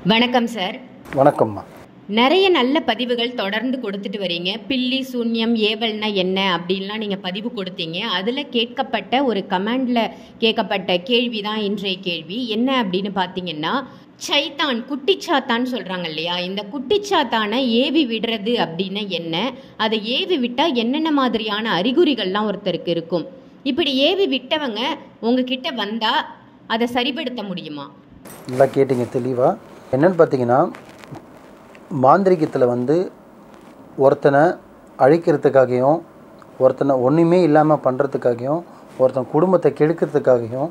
வணக்கம் சார். வணக்கம்மா. நிறைய நல்ல பதிவுகள் தொடர்ந்து கொடுத்துட்டு வரீங்க. பில்லி சூன்யம் ஏவல்னா என்ன அப்படின்லாம் நீங்கள் பதிவு கொடுத்தீங்க. அதில் கேட்கப்பட்ட ஒரு கமெண்டில் கேட்கப்பட்ட கேள்வி தான் இன்றைய கேள்வி. என்ன அப்படின்னு பார்த்தீங்கன்னா, சைத்தான் குட்டிச்சாத்தான்னு சொல்கிறாங்க இல்லையா, இந்த குட்டிச்சாத்தானை ஏவி விடுறது அப்படின்னா என்ன, அதை ஏவி விட்டால் என்னென்ன மாதிரியான அறிகுறிகள்லாம் ஒருத்தருக்கு இருக்கும், இப்படி ஏவி விட்டவங்க உங்ககிட்ட வந்தால் அதை சரிப்படுத்த முடியுமா? நல்லா கேட்டிங்க தெளிவாக. என்னென்னு பார்த்தீங்கன்னா, மாந்திரிகத்தில் ஒருத்தனை அழிக்கிறதுக்காகவும், ஒருத்தனை ஒன்றுமே இல்லாமல் பண்ணுறதுக்காகவும், ஒருத்தன் குடும்பத்தை கெடுக்கிறதுக்காகவும்,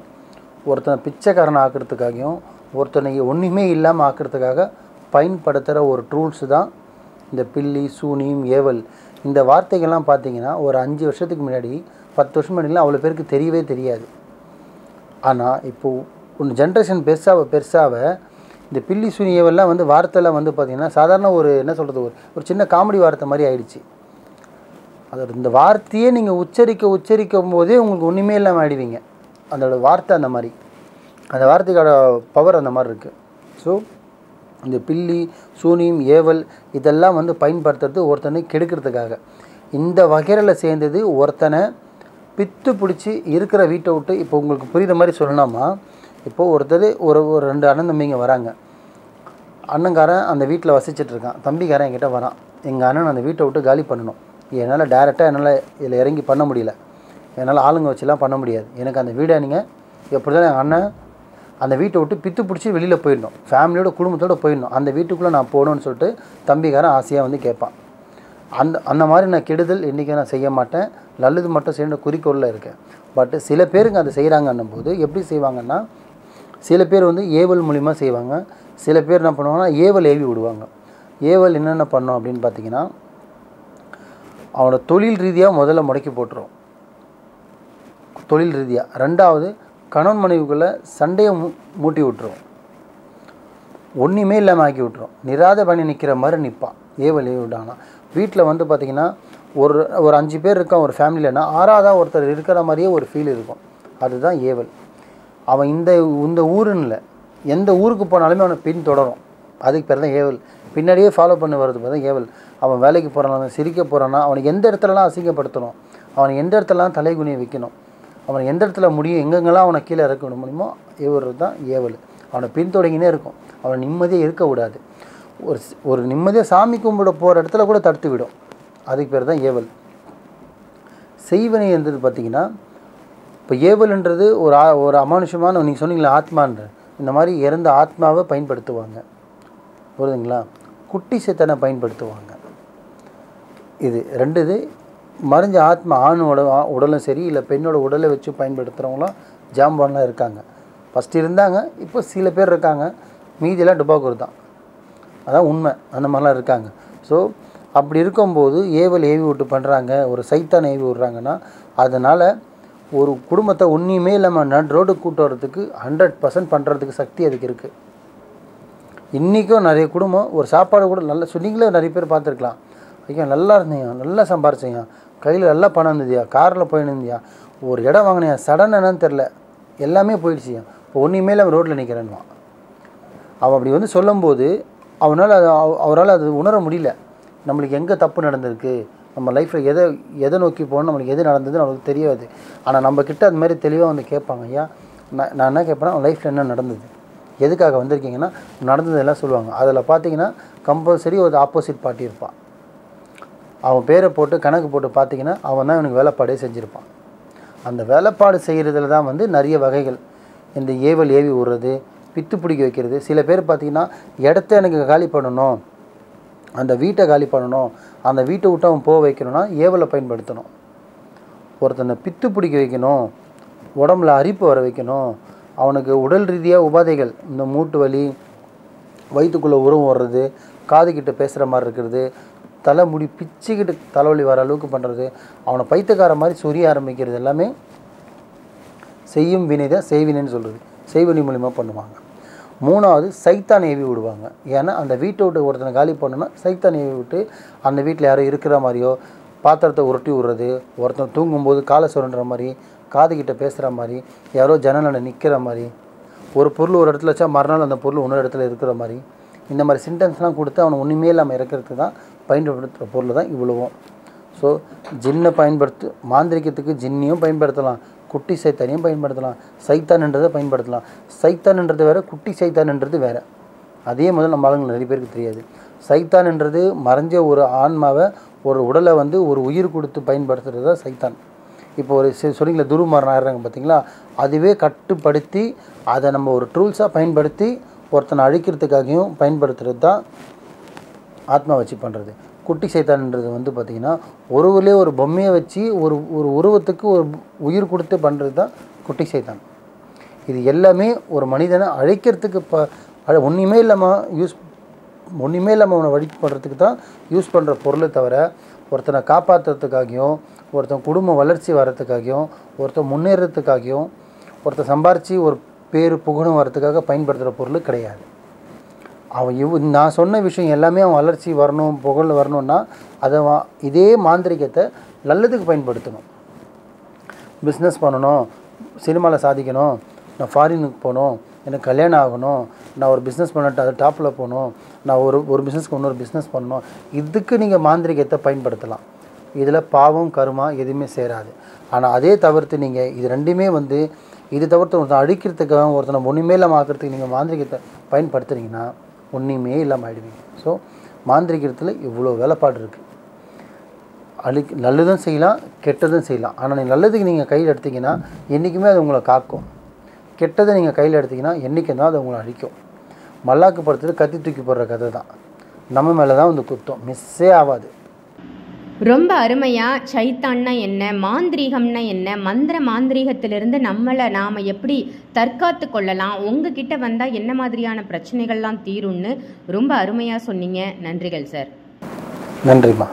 ஒருத்தனை பிச்சைக்காரனை ஆக்கிறதுக்காகவும், ஒருத்தனை ஒன்றுமே இல்லாமல் ஆக்கிறதுக்காக பயன்படுத்துகிற ஒரு டூல்ஸு தான் இந்த பில்லி சூனியம் ஏவல். இந்த வார்த்தைகள்லாம் பார்த்தீங்கன்னா ஒரு 5 வருஷத்துக்கு முன்னாடி 10 வருஷம் முன்னாடிலாம் அவ்வளோ பேருக்கு தெரியவே தெரியாது. ஆனால் இப்போது ஒன்று ஜென்ரேஷன் பெருசாக இந்த பில்லி சூனி ஏவல்லாம் வார்த்தைலாம் பார்த்திங்கன்னா சாதாரண ஒரு என்ன சொல்கிறது, ஒரு சின்ன காமெடி வார்த்தை மாதிரி ஆயிடுச்சு. அதோட இந்த வார்த்தையே நீங்கள் உச்சரிக்கும் போதே உங்களுக்கு ஒன்றுமே இல்லாமல் ஆயிடுவீங்க. அதோட வார்த்தை அந்த மாதிரி, அந்த வார்த்தையோட பவர் அந்த மாதிரி இருக்குது. ஸோ இந்த பில்லி சூனியம் ஏவல் இதெல்லாம் பயன்படுத்துறது ஒருத்தனை கெடுக்கிறதுக்காக. இந்த வகையில் சேர்ந்தது ஒருத்தனை பித்து பிடிச்சி இருக்கிற வீட்டை விட்டு. இப்போ உங்களுக்கு புரியுற மாதிரி சொல்லணுமா, இப்போது ஒருத்தர் ஒரு 2 அண்ணன் தம்பிங்க வராங்க. அண்ணங்காரன் அந்த வீட்டில் வசிச்சிட்ருக்கான், தம்பிக்காரன் என்கிட்ட வரான், எங்கள் அண்ணன் அந்த வீட்டை விட்டு காலி பண்ணணும், என்னால் டேரெக்டாக என்னால் இதில் இறங்கி பண்ண முடியல, என்னால் ஆளுங்க வச்சுலாம் பண்ண முடியாது, எனக்கு அந்த வீடை நீங்கள் எப்படி தான் எங்கள் அண்ணன் அந்த வீட்டை விட்டு பித்து பிடிச்சி வெளியில் போயிடணும், ஃபேமிலியோட குடும்பத்தோடு போயிடணும், அந்த வீட்டுக்குள்ளே நான் போகணுன்னு சொல்லிட்டு தம்பிக்காரன் ஆசையாக கேட்பான். அந்த மாதிரி நான் கெடுதல் இன்றைக்கி நான் செய்ய மாட்டேன், நல்லது மட்டும் செய்யணும் குறிக்கோளில் இருக்கேன். பட் சில பேருங்க அதை செய்கிறாங்கன்னும் போது எப்படி செய்வாங்கன்னா, சில பேர் ஏவல் மூலிமா செய்வாங்க, சில பேர் என்ன பண்ணுவாங்கன்னா ஏவல் ஏவி விடுவாங்க. ஏவல் என்னென்ன பண்ணோம் அப்படின்னு பார்த்தீங்கன்னா, அவனோட தொழில் ரீதியாக முதல்ல முடக்கி போட்டுரும், தொழில் ரீதியாக. ரெண்டாவது கணவன் மனைவிக்குள்ளே சண்டையை மூட்டி விட்டுரும், ஒன்றுமே இல்லாமல் ஆக்கி விட்டுரும், நிராத பண்ணி நிற்கிற மாதிரி நிற்பான். ஏவல் ஏவி விட்டாங்கன்னா வீட்டில் பார்த்திங்கன்னா ஒரு 5 பேர் இருக்கான் ஒரு ஃபேமிலியிலனா 6ஆவதாக ஒருத்தர் இருக்கிற மாதிரியே ஒரு ஃபீல் இருக்கும். அதுதான் ஏவல். அவன் இந்த ஊருன்னு இல்லை, எந்த ஊருக்கு போனாலுமே அவனை பின் தொடரும், அதுக்கு பேர் தான் ஏவல். பின்னாடியே ஃபாலோ பண்ணி வர்றது பேர் தான் ஏவல். அவன் வேலைக்கு போகிறானா, சிரிக்க போகிறானா, அவனுக்கு எந்த இடத்துலலாம் அசிங்கப்படுத்தணும், அவனுக்கு எந்த இடத்துலலாம் தலைகுனியை வைக்கணும், அவனுக்கு எந்த இடத்துல முடியும், எங்கெங்கெல்லாம் அவனை கீழே இறக்க முடியுமோ ஏவுறது தான் ஏவல். அவனை பின்தொடங்கினே இருக்கும், அவனை நிம்மதியாக இருக்க விடாது. ஒரு நிம்மதியாக சாமி கும்பிட போகிற இடத்துல கூட தடுத்து விடும், அதுக்கு பேர் தான் ஏவல். செய்வனை என்றது பார்த்திங்கன்னா, இப்போ ஏவல்ன்றது ஒரு அமானுஷமான, நீங்கள் சொன்னீங்களா ஆத்மான்ற, இந்த மாதிரி இறந்த ஆத்மாவை பயன்படுத்துவாங்க, புரியுதுங்களா, குட்டி சேத்தனை பயன்படுத்துவாங்க. இது 2 இது மறைஞ்ச ஆத்மா, ஆணோட உடலும் சரி இல்லை பெண்ணோட உடலை வச்சு பயன்படுத்துகிறவங்களாம் ஜாம்பான்லாம் இருக்காங்க. ஃபஸ்ட்டு இருந்தாங்க, இப்போ சில பேர் இருக்காங்க, மீதியெல்லாம் டுபாக்கூர் தான், அதான் உண்மை. அந்த மாதிரிலாம் இருக்காங்க. ஸோ அப்படி இருக்கும்போது ஏவல் ஏவி விட்டு பண்ணுறாங்க, ஒரு சைத்தான் ஏவி விட்றாங்கன்னா, அதனால் ஒரு குடும்பத்தை ஒன்றுமே இல்லாமல் ரோடுக்கு கூட்டு வரதுக்கு 100% பண்ணுறதுக்கு சக்தி அதுக்கு இருக்குது. இன்றைக்கும் நிறைய குடும்பம் ஒரு சாப்பாடு கூட நல்லா சொன்னீங்களே, நிறைய பேர் பார்த்துருக்கலாம், ஐயா நல்லா இருந்தீங்க, நல்லா சம்பாரிச்சிங்க, கையில் நல்லா பணம் இருந்ததுயா, காரில் போயிருந்தியா, ஒரு இடம் வாங்கினியா, சடன் என்னன்னு தெரில, எல்லாமே போயிடுச்சியா, இப்போ ஒன்றுமே இல்லாமல் ரோட்டில் நிற்கிறேன்னுவான். அவன் அப்படி சொல்லும்போது அவரால் அது உணர முடியல, நம்மளுக்கு எங்கே தப்பு நடந்திருக்கு, நம்ம லைஃப்பில் எதை நோக்கி போகணும், நம்மளுக்கு எது நடந்ததுன்னு அவங்களுக்கு தெரியாது. ஆனால் நம்மக்கிட்ட அது மாதிரி தெளிவாக கேட்பாங்க, ஐயா நான் என்ன கேட்பேன்னா, லைஃப்பில் என்ன நடந்தது, எதுக்காக வந்திருக்கீங்கன்னா, நடந்ததெல்லாம் சொல்லுவாங்க. அதில் பார்த்தீங்கன்னா கம்பல்சரி ஒரு ஆப்போசிட் பார்ட்டி இருப்பான், அவன் பேரை போட்டு கணக்கு போட்டு பார்த்தீங்கன்னா அவன் தான் இவனுக்கு வேலைப்பாடே செஞ்சுருப்பான். அந்த வேலைப்பாடு செய்கிறதுல தான் நிறைய வகைகள், இந்த ஏவல் ஏவி விடுறது, பித்து பிடிக்க வைக்கிறது. சில பேர் பார்த்திங்கன்னா இடத்த எனக்கு காலி பண்ணணும், அந்த வீட்டை காலி பண்ணணும், அந்த வீட்டை விட்டு அவன் போக வைக்கணும்னா ஏவலை பயன்படுத்தணும். ஒருத்தனை பித்து பிடிக்க வைக்கணும், உடம்புல அரிப்பு வர வைக்கணும், அவனுக்கு உடல் ரீதியாக உபாதைகள், இந்த மூட்டு வலி, வயிற்றுக்குள்ளே உருவம் வர்றது, காதுகிட்ட பேசுகிற மாதிரி இருக்கிறது, தலைமுடி பிச்சுக்கிட்டு தலைவலி வர அளவுக்கு பண்ணுறது, அவனை பைத்தியக்கார மாதிரி சொரிய ஆரம்பிக்கிறது, எல்லாமே செய்யும் வினை தான் செய்வினைன்னு சொல்கிறது, செய்வனி மூலிமா பண்ணுவாங்க. 3வது சைத்தான் ஏவி விடுவாங்க. ஏன்னா அந்த வீட்டை விட்டு ஒருத்தனை காலி பண்ணணும்னா சைத்தான் ஏவி விட்டு அந்த வீட்டில் யாரோ இருக்கிற மாதிரியோ, பாத்திரத்தை உருட்டி விடுறது, ஒருத்தன் தூங்கும்போது காலை சுரண்டுற மாதிரி, காதுகிட்ட பேசுகிற மாதிரி, யாரோ ஜன்னலில் நிற்கிற மாதிரி, ஒரு பொருள் ஒரு இடத்துல வச்சா மறுநாள் அந்த பொருள் இன்னொரு இடத்துல இருக்கிற மாதிரி, இந்த மாதிரி சிம்டம்ஸ்லாம் கொடுத்து அவனை ஒன்றுமே இல்லாமல் இறக்கிறதுக்கு தான் பயன்படுத்துகிற பொருள் தான் இவ்வளவும். ஸோ ஜின்னை மாந்திரிகத்துக்கு ஜின்னையும் பயன்படுத்தலாம், குட்டி சைத்தானையும் பயன்படுத்தலாம், சைத்தான்ன்றதை பயன்படுத்தலாம். சைத்தான்ன்றது வேறு, குட்டி சைத்தான்ன்றது வேறு. அதே முதல்ல நம்ம ஆளுங்க நிறைய பேருக்கு தெரியாது. சைத்தான்ன்றது மறைஞ்ச ஒரு ஆன்மாவை, ஒரு உடலை ஒரு உயிர் கொடுத்து பயன்படுத்துகிறது தான் சைத்தான். இப்போ ஒரு சொன்னீங்களா துருமாறன் ஆயிடுறாங்க பார்த்தீங்களா, அதுவே கட்டுப்படுத்தி அதை நம்ம ஒரு டூல்ஸாக பயன்படுத்தி ஒருத்தனை அழிக்கிறதுக்காகவும் பயன்படுத்துகிறது தான் ஆத்மா வச்சு பண்ணுறது. குட்டி சைத்தான்ன்றது பார்த்திங்கன்னா ஒருவரே ஒரு பொம்மையை வச்சு ஒரு உருவத்துக்கு ஒரு உயிர் கொடுத்து பண்ணுறது தான் குட்டி சைத்தான். இது எல்லாமே ஒரு மனிதனை அழிக்கிறதுக்கு ஒன்றுமே இல்லாமல் அவனை வழி பண்ணுறதுக்கு தான் யூஸ் பண்ணுற பொருளை தவிர ஒருத்தனை காப்பாற்றுறதுக்காகவும், ஒருத்தன் குடும்ப வளர்ச்சி வர்றதுக்காகவும், ஒருத்தன் முன்னேறதுக்காகவும், ஒருத்தன் சம்பாரித்து ஒரு பேர் புகழும் வர்றதுக்காக பயன்படுத்துகிற பொருள் கிடையாது. அவன் நான் சொன்ன விஷயம் எல்லாமே அவன் வளர்ச்சி வரணும், புகழ் வரணும்னா அதை இதே மாந்திரிகத்தை நல்லதுக்கு பயன்படுத்தணும். பிஸ்னஸ் பண்ணணும், சினிமாவில் சாதிக்கணும், நான் ஃபாரினுக்கு போகணும், எனக்கு கல்யாணம் ஆகணும், நான் ஒரு பிஸ்னஸ் பண்ணிட்டு அது டாப்பில் போகணும், நான் ஒரு பிஸ்னஸ்க்கு இன்னொரு பிஸ்னஸ் பண்ணணும், இதுக்கு நீங்கள் மாந்திரிகத்தை பயன்படுத்தலாம். இதில் பாவம் கருமா எதுவுமே சேராது. ஆனால் அதே தவிர்த்து நீங்கள் இது ரெண்டுமே இது தவிர்த்து ஒருத்தன் அழிக்கிறதுக்காக, ஒருத்தனை ஒன்றுமே இல்லாமல் ஆக்கிறதுக்கு நீங்கள் மாந்திரிகத்தை பயன்படுத்துகிறீங்கன்னா ஒன்றுமே இல்லாமல் ஆகிடுவீங்க. ஸோ மாந்திரிகத்தில் இவ்வளோ வேலைப்பாடு இருக்குது. நல்லதும் செய்யலாம், கெட்டதும் செய்யலாம். ஆனால் நீங்கள் நல்லதுக்கு நீங்கள் கையில் எடுத்திங்கன்னா என்றைக்குமே அது உங்களை காக்கும். கெட்டதை நீங்கள் கையில் எடுத்திங்கன்னா என்றைக்கு தான் அது உங்களை அழிக்கும். மல்லாக்கு படுத்துட்டு கத்தி தூக்கி போடுற கதை தான். நம்ம மேலே தான் குத்தம், மிஸ்ஸே ஆகாது. ரொம்ப அருமையாக சைத்தான்னா என்ன, மாந்திரீகம்னா என்ன, மந்திர மாந்திரீகத்திலிருந்து நாம் எப்படி தற்காத்து கொள்ளலாம், உங்ககிட்ட வந்தால் என்ன மாதிரியான பிரச்சனைகள்லாம் தீரும்னு ரொம்ப அருமையாக சொன்னீங்க. நன்றிகள் சார். நன்றிம்மா.